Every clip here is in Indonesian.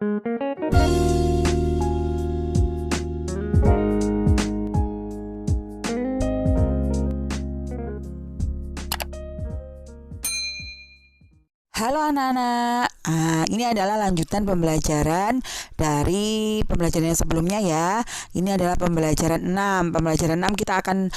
Halo anak-anak, ini adalah lanjutan pembelajaran dari pembelajaran yang sebelumnya ya. Ini adalah pembelajaran 6. Pembelajaran 6 kita akan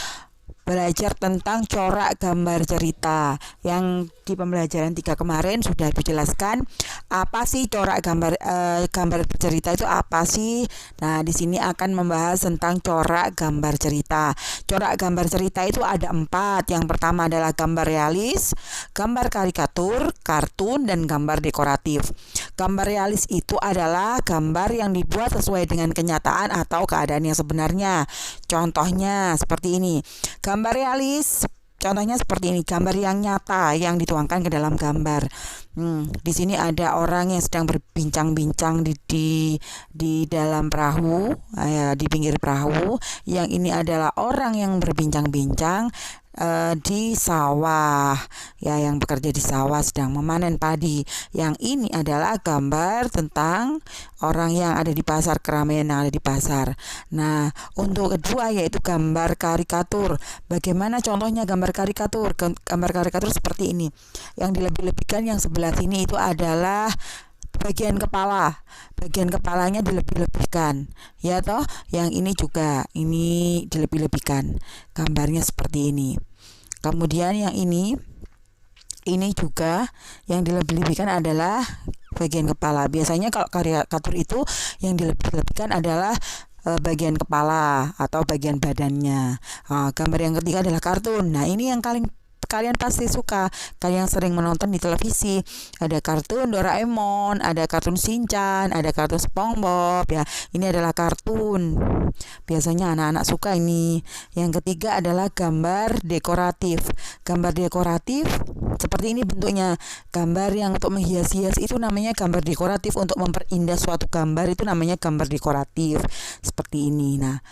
belajar tentang corak gambar cerita. Yang di pembelajaran 3 kemarin sudah dijelaskan apa sih corak gambar cerita itu apa sih. Nah, di sini akan membahas tentang corak gambar cerita. Corak gambar cerita itu ada 4. Yang pertama adalah gambar realis, gambar karikatur, kartun, dan gambar dekoratif. Gambar realis itu adalah gambar yang dibuat sesuai dengan kenyataan atau keadaan yang sebenarnya. Contohnya seperti ini. Gambar realis, contohnya seperti ini, gambar yang nyata yang dituangkan ke dalam gambar. Di sini ada orang yang sedang berbincang-bincang di dalam perahu, di pinggir perahu. Yang ini adalah orang yang berbincang-bincang di sawah, ya, yang bekerja di sawah sedang memanen padi. Yang ini adalah gambar tentang orang yang ada di pasar, keramaian yang ada di pasar. Nah, untuk kedua yaitu gambar karikatur. Bagaimana contohnya gambar karikatur? Gambar karikatur seperti ini. Yang dilebih-lebihkan yang sebelah sini itu adalah bagian kepala. Bagian kepalanya dilebih-lebihkan, ya toh. Yang ini juga ini dilebih-lebihkan. Gambarnya seperti ini. Kemudian yang ini juga yang dilebih-lebihkan adalah bagian kepala. Biasanya kalau karikatur itu yang dilebih-lebihkan adalah bagian kepala atau bagian badannya. Gambar yang ketiga adalah kartun. Nah, ini yang kalian pasti suka, kalian sering menonton di televisi. Ada kartun Doraemon, ada kartun Shinchan, ada kartun SpongeBob, ya. Ini adalah kartun. Biasanya anak-anak suka ini. Yang ketiga adalah gambar dekoratif. Gambar dekoratif seperti ini bentuknya. Gambar yang untuk menghias-hias itu namanya gambar dekoratif. Untuk memperindah suatu gambar itu namanya gambar dekoratif. Seperti ini. Nah,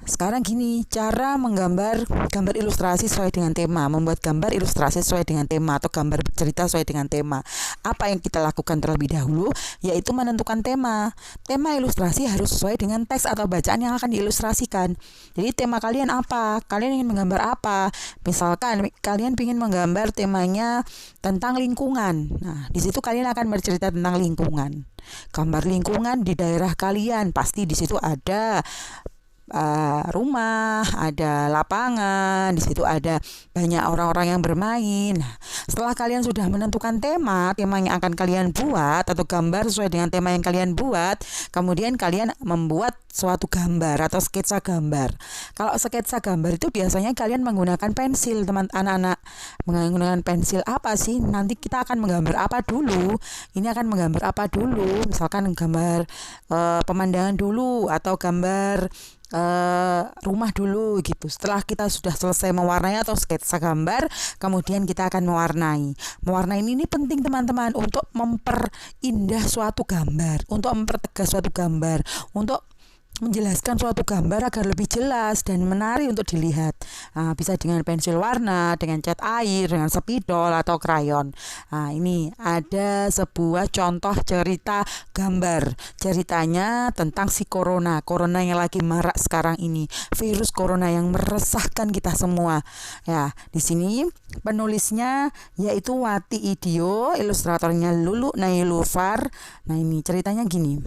sekarang gini, cara menggambar gambar ilustrasi sesuai dengan tema, membuat gambar ilustrasi sesuai dengan tema atau gambar cerita sesuai dengan tema. Apa yang kita lakukan terlebih dahulu yaitu menentukan tema. Tema ilustrasi harus sesuai dengan teks atau bacaan yang akan diilustrasikan. Jadi tema kalian apa? Kalian ingin menggambar apa? Misalkan kalian ingin menggambar temanya tentang lingkungan. Nah, di situ kalian akan bercerita tentang lingkungan. Gambar lingkungan di daerah kalian, pasti di situ ada rumah, ada lapangan, di situ ada banyak orang-orang yang bermain. Setelah kalian sudah menentukan tema yang akan kalian buat atau gambar sesuai dengan tema yang kalian buat, kemudian kalian membuat suatu gambar atau sketsa gambar. Kalau sketsa gambar itu biasanya kalian menggunakan pensil, anak-anak. Menggunakan pensil apa sih? Nanti kita akan menggambar apa dulu? Ini akan menggambar apa dulu? Misalkan gambar pemandangan dulu atau gambar rumah dulu gitu. Setelah kita sudah selesai mewarnai atau sketsa gambar, kemudian kita akan mewarnai. Mewarnai ini penting teman-teman untuk memperindah suatu gambar, untuk mempertegas suatu gambar, untuk menjelaskan suatu gambar agar lebih jelas dan menarik untuk dilihat. Bisa dengan pensil warna, dengan cat air, dengan spidol atau krayon. Ini ada sebuah contoh cerita gambar. Ceritanya tentang si corona yang lagi marak sekarang ini, virus corona yang meresahkan kita semua. Ya, di sini penulisnya yaitu Wati Idio, ilustratornya Lulu Nailufar. Nah, ini ceritanya gini.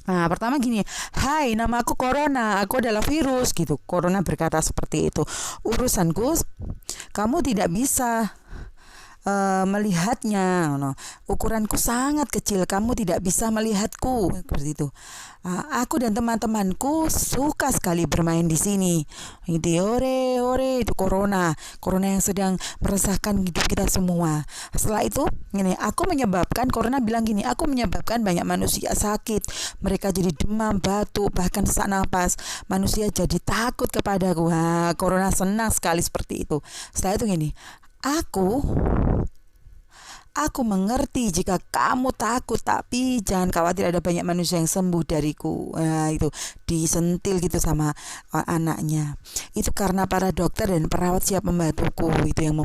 Pertama gini, hai, nama aku Corona, aku adalah virus gitu. Corona berkata seperti itu. Urusanku, kamu tidak bisa melihatnya, ukuranku sangat kecil, kamu tidak bisa melihatku, seperti itu. Aku dan teman-temanku suka sekali bermain di sini. Itu ore itu corona yang sedang meresahkan hidup kita semua. Setelah itu, corona bilang gini, aku menyebabkan banyak manusia sakit. Mereka jadi demam, batuk, bahkan sesak napas. Manusia jadi takut kepadaku. Corona senang sekali seperti itu. Setelah itu gini, Aku mengerti jika kamu takut, tapi jangan khawatir, ada banyak manusia yang sembuh dariku. Nah, itu disentil gitu sama anaknya. Itu karena para dokter dan perawat siap membantuku. Itu yang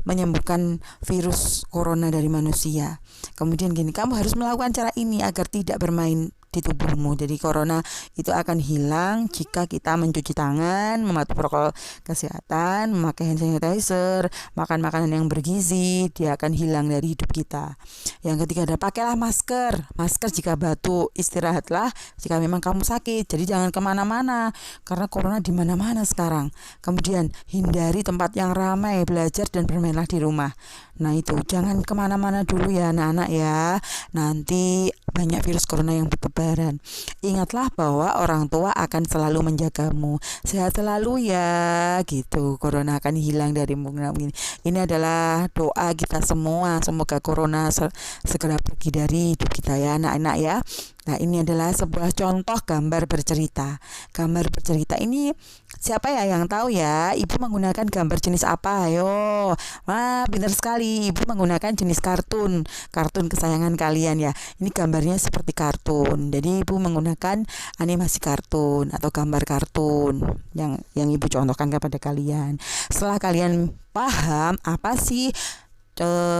menyembuhkan virus corona dari manusia. Kemudian gini, kamu harus melakukan cara ini agar tidak bermain di tubuhmu. Jadi corona itu akan hilang jika kita mencuci tangan, mematuhi protokol kesehatan, memakai hand sanitizer, makan makanan yang bergizi. Dia akan hilang dari hidup kita. Yang ketiga ada pakailah masker. Masker jika batuk, istirahatlah jika memang kamu sakit. Jadi jangan kemana-mana karena corona di mana-mana sekarang. Kemudian hindari tempat yang ramai, belajar dan bermainlah di rumah. Nah itu jangan kemana-mana dulu ya anak-anak ya. Nanti banyak virus corona yang bertebaran. Ingatlah bahwa orang tua akan selalu menjagamu. Sehat selalu ya, gitu. Corona akan hilang dari mungkin. Ini adalah doa kita semua. Semoga corona segera pergi dari hidup kita ya anak-anak ya. Nah ini adalah sebuah contoh gambar bercerita. Gambar bercerita ini siapa ya yang tahu ya? Ibu menggunakan gambar jenis apa? Ayo. Wah, pintar sekali. Ibu menggunakan jenis kartun. Kartun kesayangan kalian ya. Ini gambarnya seperti kartun. Jadi ibu menggunakan animasi kartun atau gambar kartun yang ibu contohkan kepada kalian. Setelah kalian paham apa sih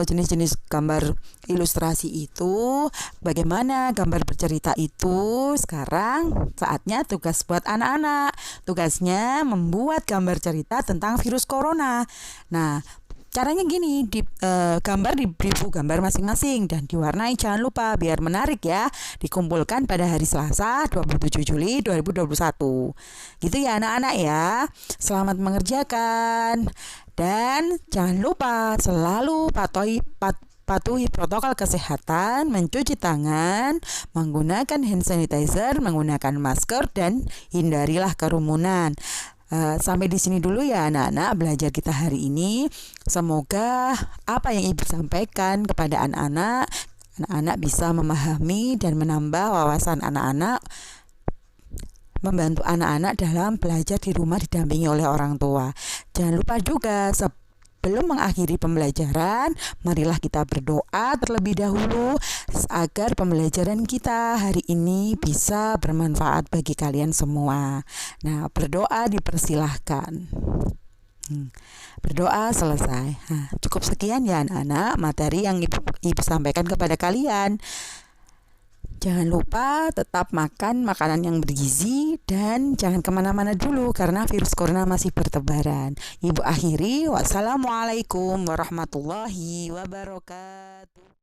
jenis-jenis gambar ilustrasi itu, bagaimana gambar bercerita itu, sekarang saatnya tugas buat anak-anak. Tugasnya membuat gambar cerita tentang virus corona. Nah, caranya gini, gambar di buku gambar masing-masing dan diwarnai, jangan lupa biar menarik ya. Dikumpulkan pada hari Selasa 27 Juli 2021. Gitu ya anak-anak ya. Selamat mengerjakan. Dan jangan lupa selalu patuhi protokol kesehatan, mencuci tangan, menggunakan hand sanitizer, menggunakan masker, dan hindarilah kerumunan. Sampai di sini dulu ya anak-anak belajar kita hari ini. Semoga apa yang ibu sampaikan kepada anak-anak bisa memahami dan menambah wawasan anak-anak, membantu anak-anak dalam belajar di rumah didampingi oleh orang tua. Jangan lupa juga sebelum mengakhiri pembelajaran, marilah kita berdoa terlebih dahulu agar pembelajaran kita hari ini bisa bermanfaat bagi kalian semua. Nah, berdoa dipersilahkan. Berdoa selesai. Nah, cukup sekian ya anak-anak materi yang ibu sampaikan kepada kalian. Jangan lupa tetap makan makanan yang bergizi dan jangan kemana-mana dulu karena virus corona masih bertebaran. Ibu akhiri, wassalamualaikum warahmatullahi wabarakatuh.